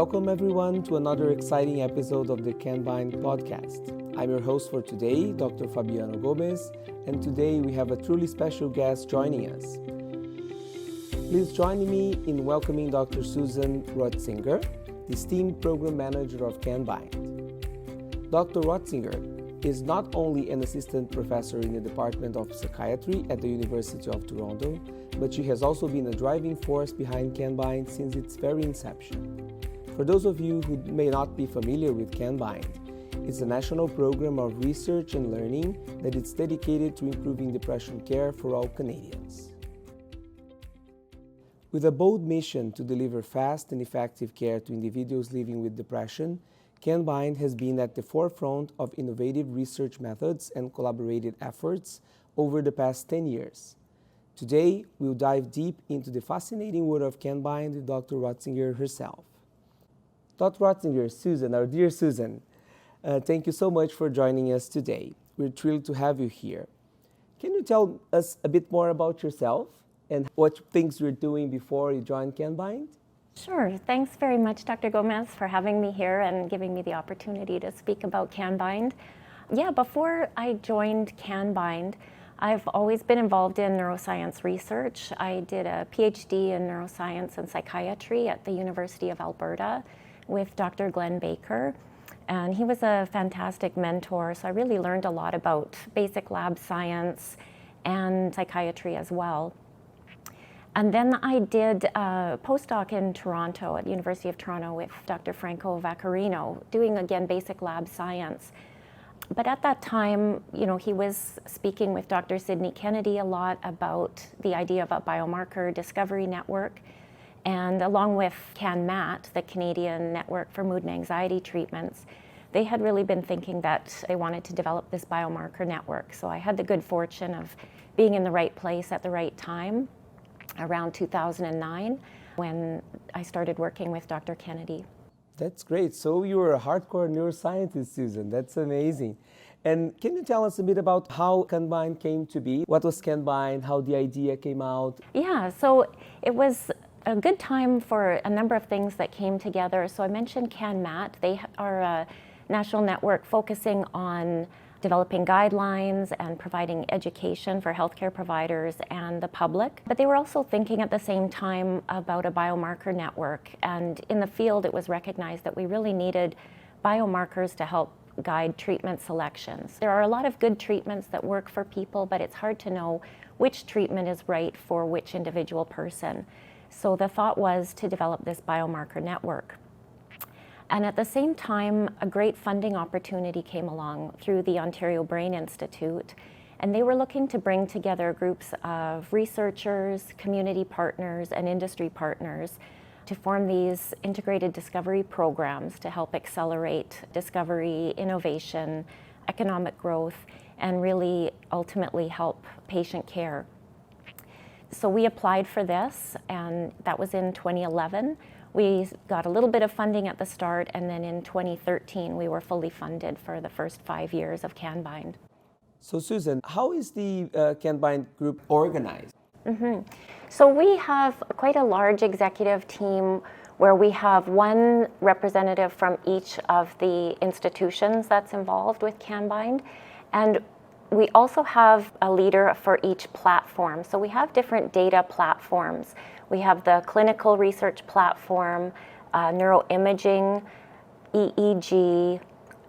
Welcome everyone to another exciting episode of the CanBind podcast. I'm your host for today, Dr. Fabiano Gomes, and today we have a truly special guest joining us. Please join me in welcoming Dr. Susan Rotzinger, the esteemed program manager of CanBind. Dr. Rotzinger is not only an assistant professor in the Department of Psychiatry at the University of Toronto, but she has also been a driving force behind CanBind since its very inception. For those of you who may not be familiar with CanBind, it's a national program of research and learning that is dedicated to improving depression care for all Canadians. With a bold mission to deliver fast and effective care to individuals living with depression, CanBind has been at the forefront of innovative research methods and collaborative efforts over the past 10 years. Today, we'll dive deep into the fascinating world of CanBind with Dr. Rotzinger herself. Dr. Rotzinger, Susan, our dear Susan, thank you so much for joining us today. We're thrilled to have you here. Can you tell us a bit more about yourself and what things you're doing before you joined CanBind? Sure. Thanks very much, Dr. Gomez, for having me here and giving me the opportunity to speak about CanBind. Before I joined CanBind, I've always been involved in neuroscience research. I did a PhD in neuroscience and psychiatry at the University of Alberta with Dr. Glenn Baker, and he was a fantastic mentor, so I really learned a lot about basic lab science and psychiatry as well. And then I did a postdoc in Toronto at the University of Toronto with Dr. Franco Vaccarino, doing again basic lab science. But at that time, he was speaking with Dr. Sidney Kennedy a lot about the idea of a biomarker discovery network. And along with CanMat, the Canadian Network for Mood and Anxiety Treatments, they had really been thinking that they wanted to develop this biomarker network. So I had the good fortune of being in the right place at the right time around 2009 when I started working with Dr. Kennedy. That's great. So you were a hardcore neuroscientist, Susan. That's amazing. And can you tell us a bit about how CanBind came to be? What was CanBind? How the idea came out? Yeah, so it was a good time for a number of things that came together. So I mentioned CanMat. They are a national network focusing on developing guidelines and providing education for healthcare providers and the public. But they were also thinking at the same time about a biomarker network. And in the field, it was recognized that we really needed biomarkers to help guide treatment selections. There are a lot of good treatments that work for people, but it's hard to know which treatment is right for which individual person. So the thought was to develop this biomarker network. And at the same time, a great funding opportunity came along through the Ontario Brain Institute, and they were looking to bring together groups of researchers, community partners, and industry partners to form these integrated discovery programs to help accelerate discovery, innovation, economic growth, and really ultimately help patient care. So we applied for this, and that was in 2011. We got a little bit of funding at the start, and then in 2013, we were fully funded for the first 5 years of CanBind. So Susan, how is the CanBind group organized? So we have quite a large executive team where we have one representative from each of the institutions that's involved with CanBind, and we also have a leader for each platform. So we have different data platforms. We have the clinical research platform, neuroimaging, EEG,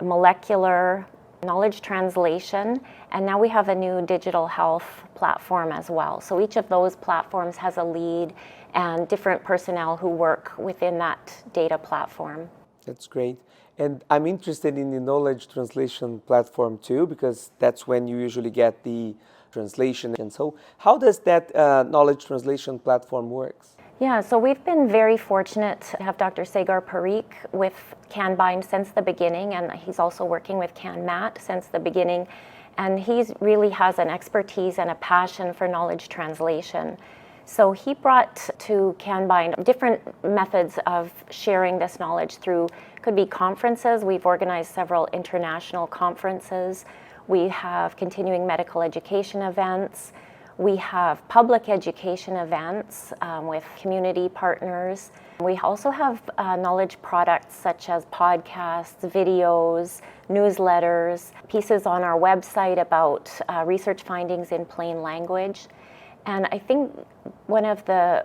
molecular, knowledge translation, and now we have a new digital health platform as well. So each of those platforms has a lead and different personnel who work within that data platform. That's great. And I'm interested in the knowledge translation platform too, because that's when you usually get the translation. And so how does that knowledge translation platform works? Yeah, so we've been very fortunate to have Dr. Sagar Parikh with CanBind since the beginning, and he's also working with CanMat since the beginning. And he really has an expertise and a passion for knowledge translation. So he brought to CanBind different methods of sharing this knowledge through, could be conferences. We've organized several international conferences. We have continuing medical education events. We have public education events with community partners. We also have knowledge products such as podcasts, videos, newsletters, pieces on our website about research findings in plain language. And I think one of the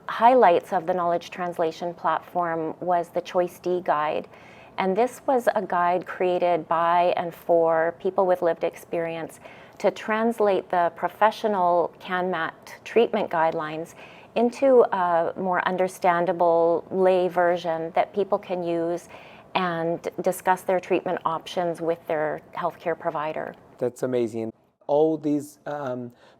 highlights of the knowledge translation platform was the Choice D guide. And this was a guide created by and for people with lived experience to translate the professional CanMat treatment guidelines into a more understandable lay version that people can use and discuss their treatment options with their healthcare provider. That's amazing. All these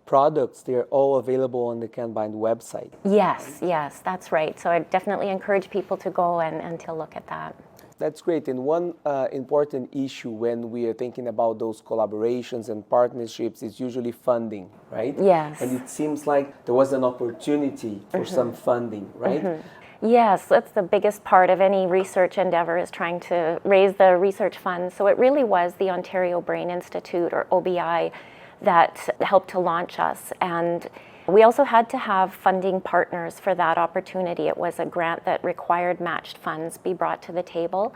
products, they're all available on the CanBind website. Yes, that's right. So I definitely encourage people to go and to look at that. That's great. And one important issue when we are thinking about those collaborations and partnerships is usually funding, right? Yes. And it seems like there was an opportunity for some funding, right? Yes, that's the biggest part of any research endeavor, is trying to raise the research funds. So it really was the Ontario Brain Institute, or OBI, that helped to launch us. And we also had to have funding partners for that opportunity. It was a grant that required matched funds be brought to the table.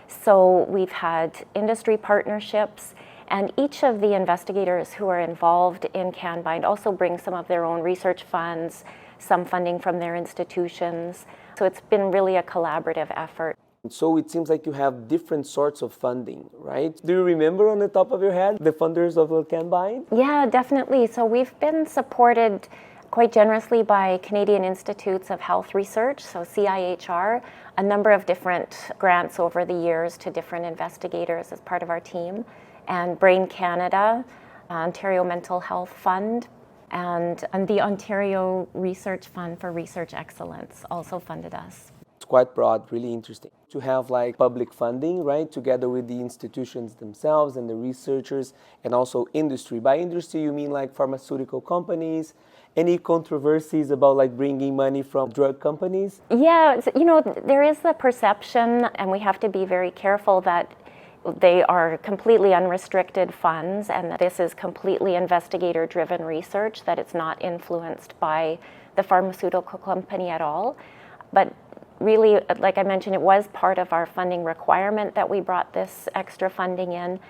So we've had industry partnerships, and each of the investigators who are involved in CanBind also bring some of their own research funds, some funding from their institutions. So it's been really a collaborative effort. So it seems like you have different sorts of funding, right? Do you remember on the top of your head the funders of CanBind? Yeah, definitely. So we've been supported quite generously by Canadian Institutes of Health Research, so CIHR, a number of different grants over the years to different investigators as part of our team, and Brain Canada, Ontario Mental Health Fund, and the Ontario Research Fund for Research Excellence also funded us. It's quite broad, really interesting. To have like public funding, right, together with the institutions themselves and the researchers, and also industry. By industry, you mean like pharmaceutical companies? Any controversies about like bringing money from drug companies? Yeah, there is the perception, and we have to be very careful, that they are completely unrestricted funds and that this is completely investigator-driven research, that it's not influenced by the pharmaceutical company at all. But really, like I mentioned, it was part of our funding requirement that we brought this extra funding in.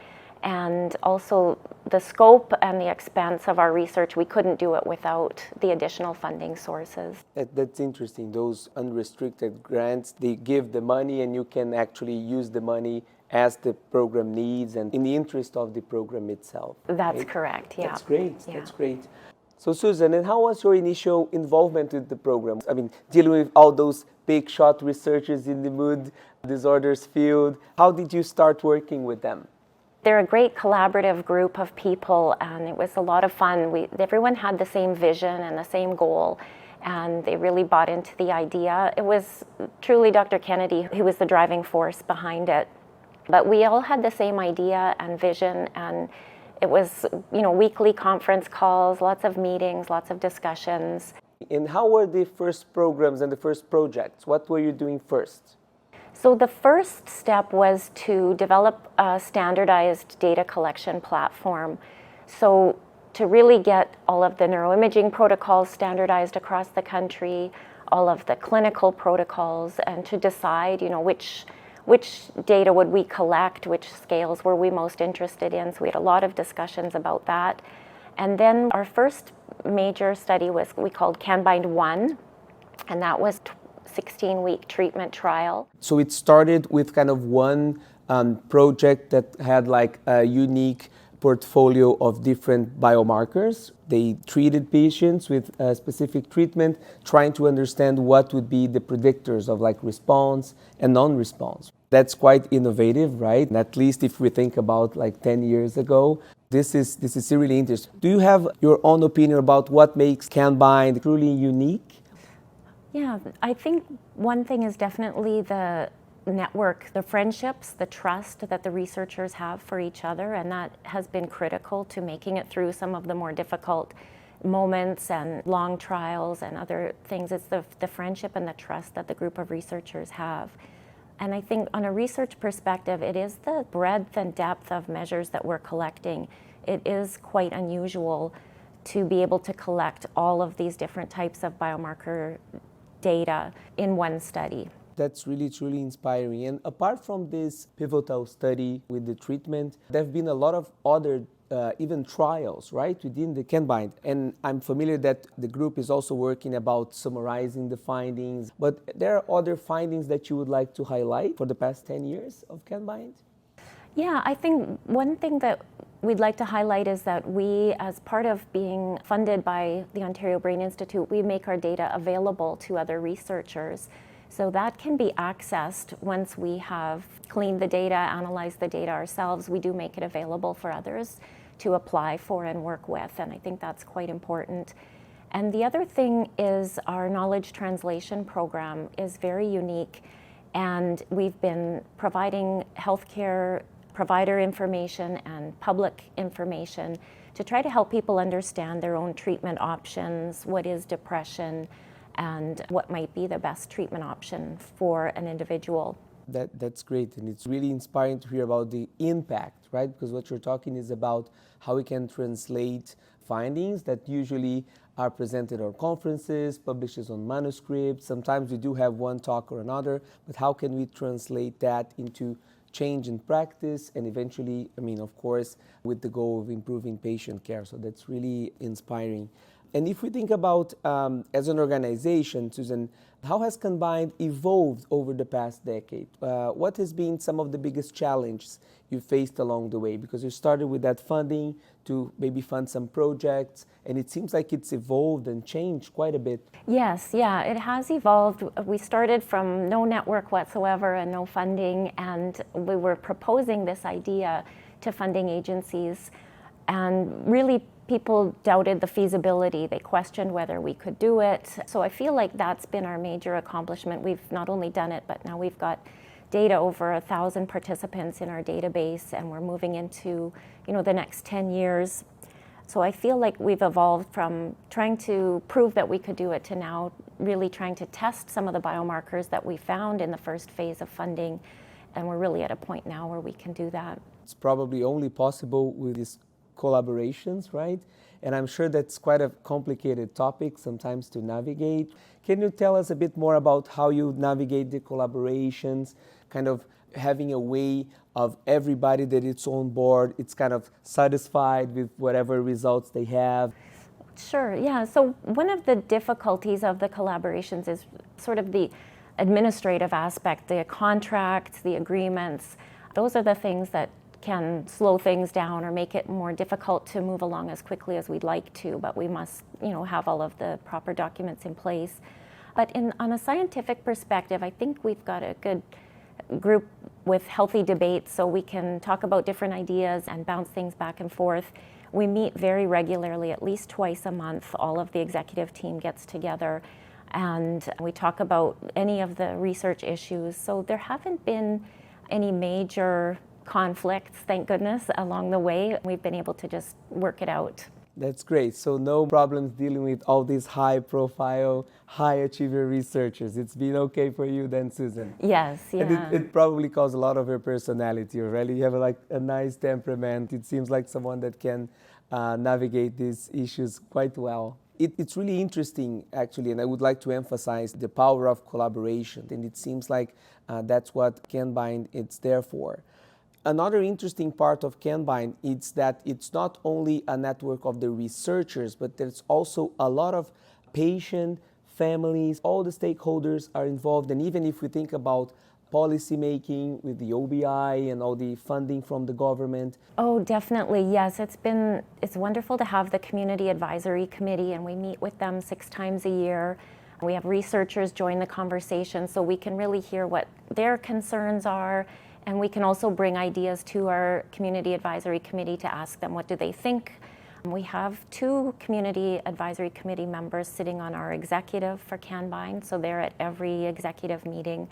And also the scope and the expense of our research, we couldn't do it without the additional funding sources. That's interesting. Those unrestricted grants, they give the money and you can actually use the money as the program needs and in the interest of the program itself. That's right? correct, yeah. That's great, yeah. That's great. So Susan, and how was your initial involvement with the program? I mean, dealing with all those big shot researchers in the mood disorders field, how did you start working with them? They're a great collaborative group of people, and it was a lot of fun. Everyone had the same vision and the same goal, and they really bought into the idea. It was truly Dr. Kennedy who was the driving force behind it. But we all had the same idea and vision, and it was, weekly conference calls, lots of meetings, lots of discussions. And how were the first programs and the first projects? What were you doing first? So the first step was to develop a standardized data collection platform. So to really get all of the neuroimaging protocols standardized across the country, all of the clinical protocols, and to decide, which data would we collect, which scales were we most interested in. So we had a lot of discussions about that. And then our first major study was we called CanBind 1, and that was 16-week treatment trial. So it started with kind of one project that had like a unique portfolio of different biomarkers. They treated patients with a specific treatment, trying to understand what would be the predictors of like response and non-response. That's quite innovative, right? And at least if we think about like 10 years ago, this is really interesting. Do you have your own opinion about what makes CanBind truly unique? Yeah, I think one thing is definitely the network, the friendships, the trust that the researchers have for each other, and that has been critical to making it through some of the more difficult moments and long trials and other things. It's the friendship and the trust that the group of researchers have. And I think on a research perspective, it is the breadth and depth of measures that we're collecting. It is quite unusual to be able to collect all of these different types of biomarker data in one study. That's really, truly inspiring. And apart from this pivotal study with the treatment, there have been a lot of other even trials, right, within the CanBind. And I'm familiar that the group is also working about summarizing the findings. But there are other findings that you would like to highlight for the past 10 years of CanBind? Yeah, I think one thing that we'd like to highlight is that we, as part of being funded by the Ontario Brain Institute, we make our data available to other researchers. So that can be accessed once we have cleaned the data, analyzed the data ourselves. We do make it available for others to apply for and work with, and I think that's quite important. And the other thing is our knowledge translation program is very unique, and we've been providing healthcare provider information and public information to try to help people understand their own treatment options, what is depression, and what might be the best treatment option for an individual. That's great, and it's really inspiring to hear about the impact, right? Because what you're talking is about how we can translate findings that usually are presented on conferences, published on manuscripts. Sometimes we do have one talk or another, but how can we translate that into change in practice and eventually, of course, with the goal of improving patient care. So that's really inspiring. And if we think about, as an organization, Susan, how has CanBind evolved over the past decade? What has been some of the biggest challenges you faced along the way? Because you started with that funding to maybe fund some projects, and it seems like it's evolved and changed quite a bit. Yes, yeah, it has evolved. We started from no network whatsoever and no funding, and we were proposing this idea to funding agencies, and really people doubted the feasibility. They questioned whether we could do it. So I feel like that's been our major accomplishment. We've not only done it, but now we've got data over 1,000 participants in our database, and we're moving into, the next 10 years. So I feel like we've evolved from trying to prove that we could do it to now really trying to test some of the biomarkers that we found in the first phase of funding, and we're really at a point now where we can do that. It's probably only possible with these collaborations, right? And I'm sure that's quite a complicated topic sometimes to navigate. Can you tell us a bit more about how you navigate the collaborations, kind of having a way of everybody that it's on board, it's kind of satisfied with whatever results they have? Sure, yeah. So one of the difficulties of the collaborations is sort of the administrative aspect, the contracts, the agreements. Those are the things that can slow things down or make it more difficult to move along as quickly as we'd like to, but we must, have all of the proper documents in place. But on a scientific perspective, I think we've got a good group with healthy debates, so we can talk about different ideas and bounce things back and forth. We meet very regularly, at least twice a month. All of the executive team gets together, and we talk about any of the research issues. So there haven't been any major conflicts, thank goodness, along the way. We've been able to just work it out. That's great. So no problems dealing with all these high-profile, high-achiever researchers. It's been okay for you then, Susan? Yes, yeah. And it probably caused a lot of your personality, really. You have a nice temperament. It seems like someone that can navigate these issues quite well. It's really interesting, actually, and I would like to emphasize the power of collaboration. And it seems like that's what CanBind is there for. Another interesting part of CanBind is that it's not only a network of the researchers, but there's also a lot of patient, families, all the stakeholders are involved. And even if we think about policy making with the OBI and all the funding from the government. Oh, definitely, yes. It's wonderful to have the Community Advisory Committee, and we meet with them 6 times a year. We have researchers join the conversation so we can really hear what their concerns are. And we can also bring ideas to our Community Advisory Committee to ask them what do they think. We have 2 Community Advisory Committee members sitting on our executive for CanBind, so they're at every executive meeting.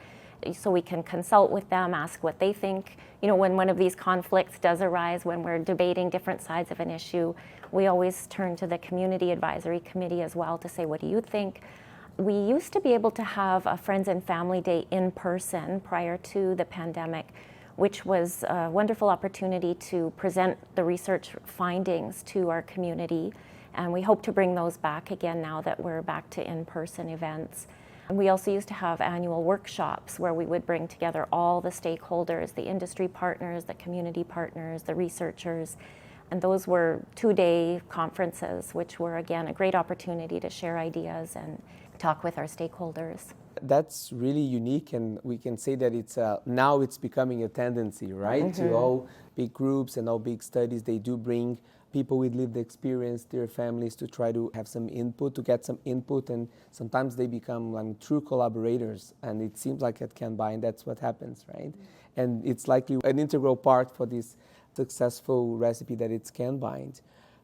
So we can consult with them, ask what they think. When one of these conflicts does arise, when we're debating different sides of an issue, we always turn to the Community Advisory Committee as well to say, what do you think? We used to be able to have a Friends and Family Day in person prior to the pandemic, which was a wonderful opportunity to present the research findings to our community And we hope to bring those back again now that we're back to in-person events. And we also used to have annual workshops where we would bring together all the stakeholders, the industry partners, the community partners, the researchers. And those were 2-day conferences, which were, again, a great opportunity to share ideas and talk with our stakeholders. That's really unique, and we can say that it's now it's becoming a tendency, right? Mm-hmm. To all big groups and all big studies, they do bring people with lived experience, their families, to try to have some input, to get some input, and sometimes they become true collaborators. And it seems like at Canbind, that's what happens, right? Mm-hmm. And it's likely an integral part for this successful recipe that it's Canbind.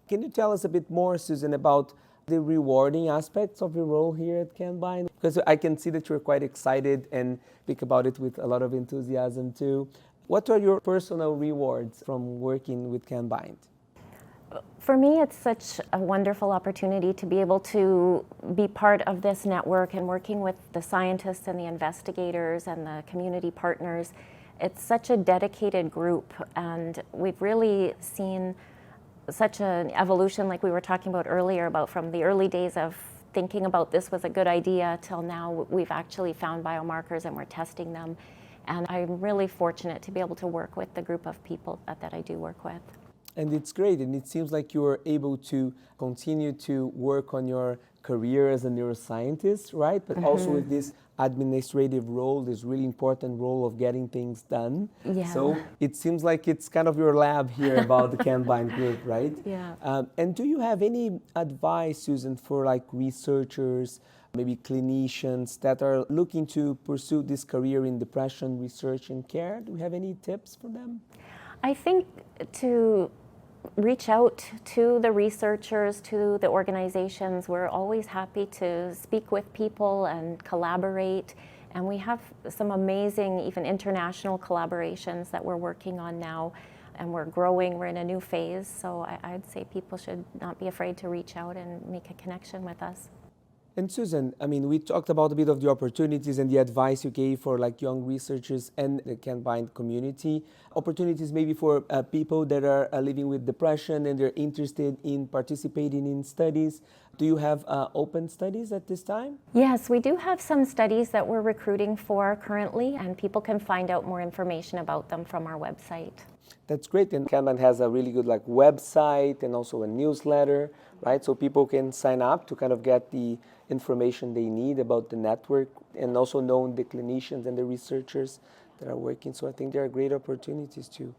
Can you tell us a bit more, Susan, about the rewarding aspects of your role here at Canbind? Because I can see that you're quite excited and speak about it with a lot of enthusiasm too. What are your personal rewards from working with Canbind? For me, it's such a wonderful opportunity to be able to be part of this network and working with the scientists and the investigators and the community partners. It's such a dedicated group, and we've really seen such an evolution, like we were talking about earlier, about from the early days of thinking about this was a good idea till now we've actually found biomarkers and we're testing them. And I'm really fortunate to be able to work with the group of people that I do work with. And it's great, and it seems like you are able to continue to work on your career as a neuroscientist, right? But mm-hmm. also with this administrative role, this really important role of getting things done. Yeah. So it seems like it's kind of your lab here about the Canbind group, right? Yeah. And do you have any advice, Susan, for researchers, maybe clinicians that are looking to pursue this career in depression research and care? Do you have any tips for them? I think to reach out to the researchers, to the organizations. We're always happy to speak with people and collaborate. And we have some amazing, even international collaborations that we're working on now. And we're growing, we're in a new phase. So I'd say people should not be afraid to reach out and make a connection with us. And Susan, we talked about a bit of the opportunities and the advice you gave for young researchers and the Canbind community. Opportunities maybe for people that are living with depression and they're interested in participating in studies. Do you have open studies at this time? Yes, we do have some studies that we're recruiting for currently, and people can find out more information about them from our website. That's great. And Canbind has a really good website and also a newsletter, right? So people can sign up to kind of get the information they need about the network and also know the clinicians and the researchers that are working. So I think there are great opportunities too.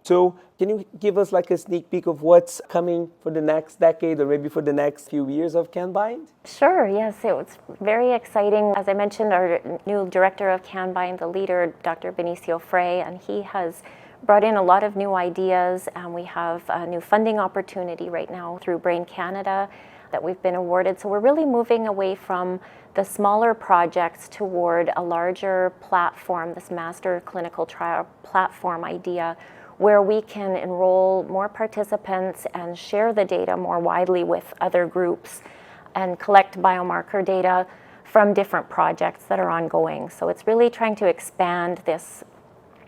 So can you give us a sneak peek of what's coming for the next decade or maybe for the next few years of Canbind? Sure, yes. It was very exciting. As I mentioned, our new director of Canbind, the leader, Dr. Benicio Frey, and he has brought in a lot of new ideas, and we have a new funding opportunity right now through Brain Canada that we've been awarded. So we're really moving away from the smaller projects toward a larger platform, this master clinical trial platform idea, where we can enroll more participants and share the data more widely with other groups and collect biomarker data from different projects that are ongoing. So it's really trying to expand this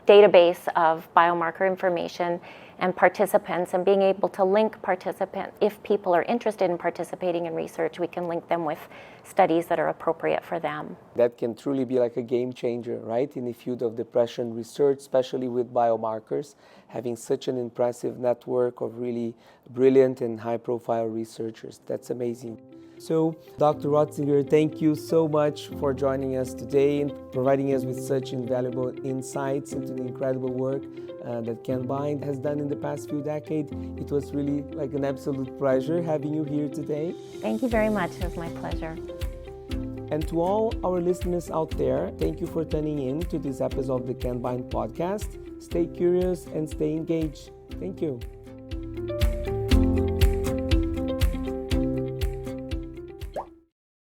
database of biomarker information and participants, and being able to link participants. If people are interested in participating in research, we can link them with studies that are appropriate for them. That can truly be a game changer, right, in the field of depression research, especially with biomarkers, having such an impressive network of really brilliant and high-profile researchers. That's amazing. So, Dr. Rotzinger, thank you so much for joining us today and providing us with such invaluable insights into the incredible work that Canbind has done in the past few decades. It was really an absolute pleasure having you here today. Thank you very much. It was my pleasure. And to all our listeners out there, thank you for tuning in to this episode of the Canbind podcast. Stay curious and stay engaged. Thank you.